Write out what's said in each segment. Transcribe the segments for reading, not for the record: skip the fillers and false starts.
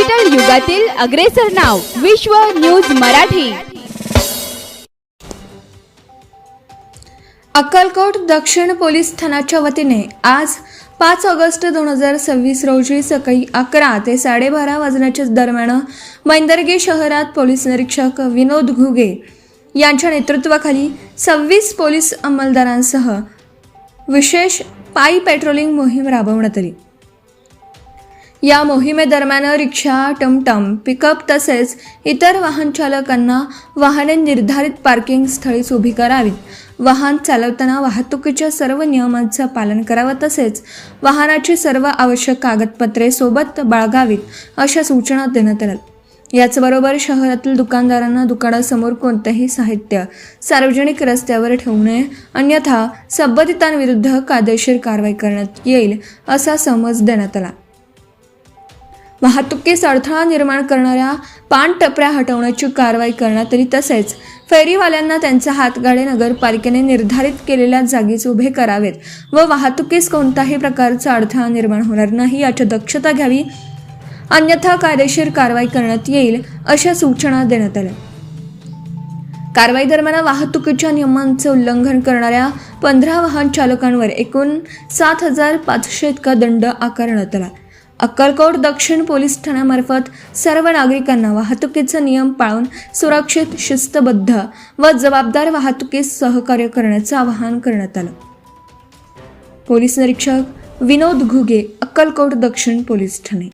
Digital युगातील अग्रेसर नाव विश्व न्यूज मराठी। अक्कलकोट दक्षिण पोलीस ठाण्याच्या वतीने आज 5 ऑगस्ट 2026 रोजी सकाळी 11 ते 12:30 वाजण्याच्या दरम्यान मैंदर्गी शहरात पोलीस निरीक्षक विनोद घुगे यांच्या नेतृत्वाखाली 26 पोलीस अंमलदारांसह विशेष पायी पेट्रोलिंग मोहीम राबवण्यात आली। या मोहिमेदरम्यान रिक्षा, टमटम, पिकअप तसेच इतर वाहन चालकांना वाहने निर्धारित पार्किंग स्थळीच उभी करावीत, वाहन चालवताना वाहतुकीच्या सर्व नियमांचं पालन करावं तसेच वाहनाची सर्व आवश्यक कागदपत्रे सोबत बाळगावीत अशा सूचना देण्यात आल्या। याचबरोबर शहरातील दुकानदारांना दुकानासमोर कोणतेही साहित्य सार्वजनिक रस्त्यावर ठेवू नये, अन्यथा संबंधितांविरुद्ध कायदेशीर कारवाई करण्यात येईल असा समज देण्यात आला। वाहतुकीस अडथळा निर्माण करणाऱ्या पानटपऱ्या हटवण्याची कारवाई करण्यात आली तसेच फेरीवाल्यांना त्यांचे हातगाडे नगरपालिकेने निर्धारित केलेल्या जागीच उभे करावेत व वाहतुकीस कोणत्याही प्रकारचा अडथळा निर्माण होणार नाही याची दक्षता घ्यावी, अन्यथा कायदेशीर कारवाई करण्यात येईल अशा सूचना देण्यात आल्या। कारवाई दरम्यान वाहतुकीच्या नियमांचे उल्लंघन करणाऱ्या 15 वाहन चालकांवर एकूण 7,500 इतका दंड आकारण्यात आला। अक्कलकोट दक्षिण पोलीस ठाण्यामार्फत सर्व नागरिकांना वाहतुकीचे नियम पाळून सुरक्षित, शिस्तबद्ध व जबाबदार वाहतुकीस सहकार्य करण्याचे आवाहन करण्यात आलं। पोलीस निरीक्षक विनोद घुगे, अक्कलकोट दक्षिण पोलीस ठाणे।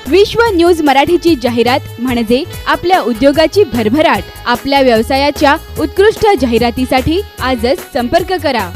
विश्व न्यूज मराठीची जाहिरात म्हणजे आपल्या उद्योगाची भरभराट। आपल्या व्यवसायाच्या उत्कृष्ट जाहिरातीसाठी आजच संपर्क करा।